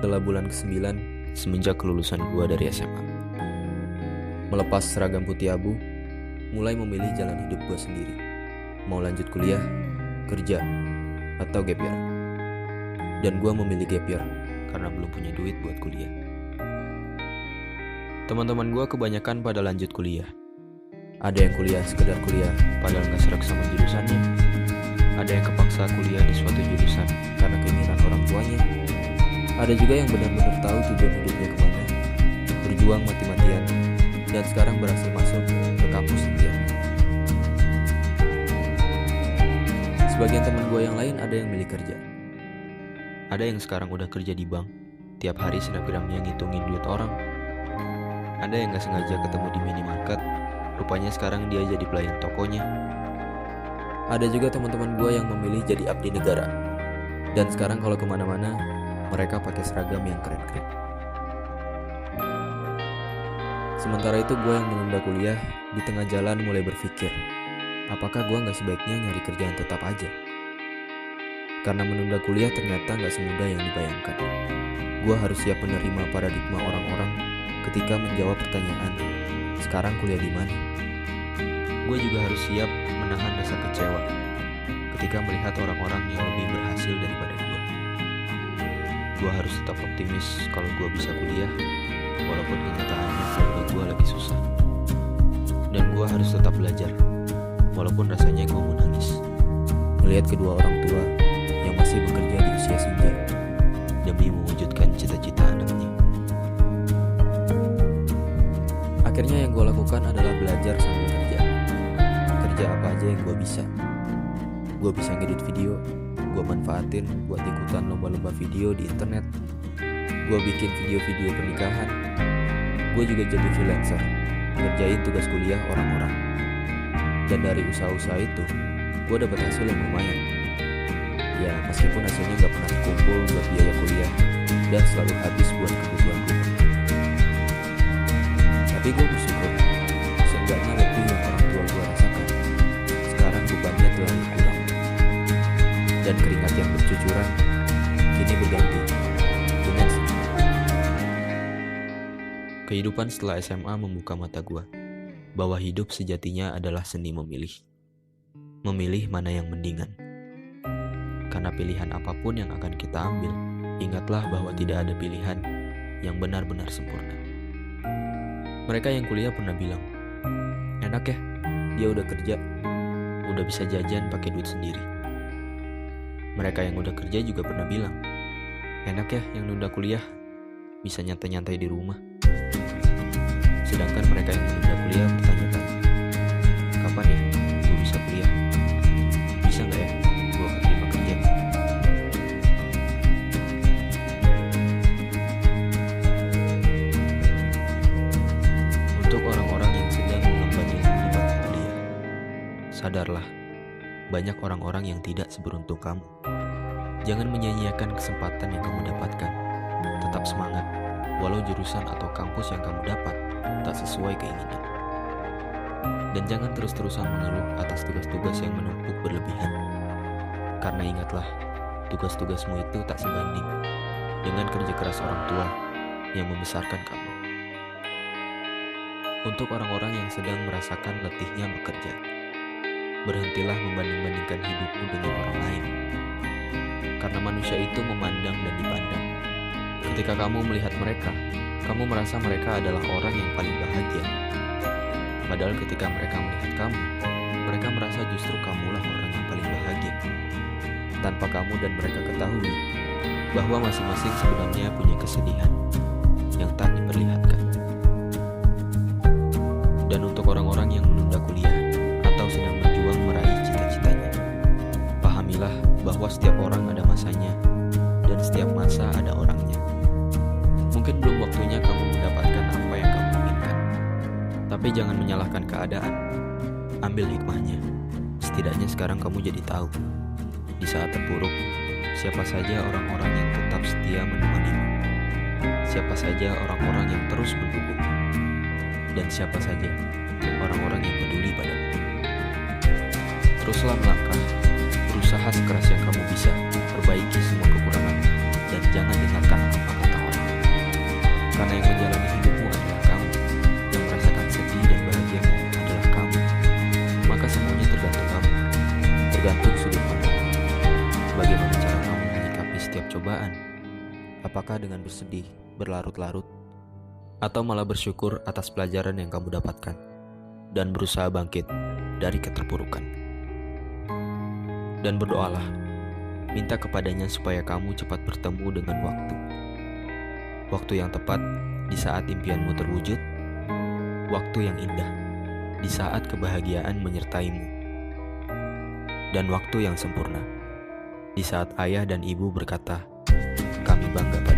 adalah bulan ke-9 semenjak kelulusan gua dari SMA. Melepas seragam putih abu, mulai memilih jalan hidup gua sendiri. Mau lanjut kuliah, kerja, atau gap year. Dan gua memilih gap year karena belum punya duit buat kuliah. Teman-teman gua kebanyakan pada lanjut kuliah. Ada yang kuliah sekedar kuliah padahal gak serak sama jurusannya. Ada yang kepaksa kuliah di suatu jurusan karena keinginan orang tuanya. Ada juga yang benar-benar tahu tujuan hidupnya kemana, berjuang mati-matian, dan sekarang berhasil masuk ke kampus impian. Sebagian teman gue yang lain ada yang milih kerja. Ada yang sekarang udah kerja di bank, tiap hari snapgramnya ngitungin duit orang. Ada yang gak sengaja ketemu di minimarket, rupanya sekarang dia jadi pelayan tokonya. Ada juga teman-teman gue yang memilih jadi abdi negara, dan sekarang kalau kemana-mana mereka pakai seragam yang keren-keren. Sementara itu gue yang menunda kuliah di tengah jalan mulai berpikir, apakah gue gak sebaiknya nyari kerjaan tetap aja? Karena menunda kuliah ternyata gak semudah yang dibayangkan. Gue harus siap menerima paradigma orang-orang ketika menjawab pertanyaan, sekarang kuliah di mana? Gue juga harus siap menahan rasa kecewa ketika melihat orang-orang yang lebih berhasil daripada gue. Gue harus tetap optimis kalau gue bisa kuliah, walaupun kenyataannya keluarga gue lagi susah. Dan gue harus tetap belajar, walaupun rasanya gue mau nangis melihat kedua orang tua yang masih bekerja di usia senja demi mewujudkan cita-cita anaknya. Akhirnya yang gue lakukan adalah belajar sambil kerja. Kerja apa aja yang gue bisa. Gue bisa ngedit video, gue manfaatin buat ikutan lomba-lomba video di internet. Gue bikin video-video pernikahan. Gue juga jadi freelancer, ngerjain tugas kuliah orang-orang. Dan dari usaha-usaha itu, gue dapat hasil yang lumayan. Ya, meskipun hasilnya gak pernah kumpul buat biaya kuliah dan selalu habis buat kebutuhan gue. Tapi gue bersyukur, seenggaknya lebih yang orang tua gue rasakan. Sekarang bebannya telah berkurang, dan keringat yang bercucuran kini berganti dengan senyum. Kehidupan setelah SMA membuka mata gue bahwa hidup sejatinya adalah seni memilih. Memilih mana yang mendingan. Karena pilihan apapun yang akan kita ambil, ingatlah bahwa tidak ada pilihan yang benar-benar sempurna. Mereka yang kuliah pernah bilang, enak ya, dia udah kerja, udah bisa jajan pakai duit sendiri. Mereka yang udah kerja juga pernah bilang, enak ya yang nunda kuliah, bisa nyantai-nyantai di rumah. Sedangkan mereka yang menunda kuliah bertanya-tanya, kapan ya gue bisa kuliah? Bisa gak ya gue keterima kerja? Untuk orang-orang yang sedang mengemban ilmu di bangku kuliah, sadarlah, banyak orang-orang yang tidak seberuntung kamu. Jangan menyia-nyiakan kesempatan yang kamu dapatkan. Tetap semangat, walau jurusan atau kampus yang kamu dapat tak sesuai keinginan. Dan jangan terus-terusan mengeluh atas tugas-tugas yang menumpuk berlebihan. Karena ingatlah, tugas-tugasmu itu tak sebanding dengan kerja keras orang tua yang membesarkan kamu. Untuk orang-orang yang sedang merasakan letihnya bekerja, berhentilah membanding-bandingkan hidupmu dengan orang lain. Karena manusia itu memandang dan dipandang. Ketika kamu melihat mereka, kamu merasa mereka adalah orang yang paling bahagia. Padahal ketika mereka melihat kamu, mereka merasa justru kamulah orang yang paling bahagia. Tanpa kamu dan mereka ketahui bahwa masing-masing sebenarnya punya kesedihan yang tak diperlihatkan. Dan untuk orang-orang yang menunda kuliah atau sedang berjuang meraih cita-citanya, pahamilah bahwa setiap orang ada masanya dan setiap masa ada orangnya. Mungkin belum waktunya kamu mendapatkan apa yang kamu inginkan, tapi jangan menyalahkan keadaan. Ambil hikmahnya. Setidaknya sekarang kamu jadi tahu, di saat terpuruk, siapa saja orang-orang yang tetap setia menemanimu. Siapa saja orang-orang yang terus mendukung. Dan siapa saja orang-orang yang peduli padamu. Teruslah melangkah, berusaha sekeras yang kamu bisa, perbaiki semua kekurangan, dan jangan dengarkan apa kata setiap cobaan? Apakah dengan bersedih, berlarut-larut, atau malah bersyukur atas pelajaran yang kamu dapatkan dan berusaha bangkit dari keterpurukan? Dan berdoalah, minta kepadanya supaya kamu cepat bertemu dengan waktu. Waktu yang tepat di saat impianmu terwujud, waktu yang indah di saat kebahagiaan menyertaimu, dan waktu yang sempurna di saat ayah dan ibu berkata, "Kami bangga padamu."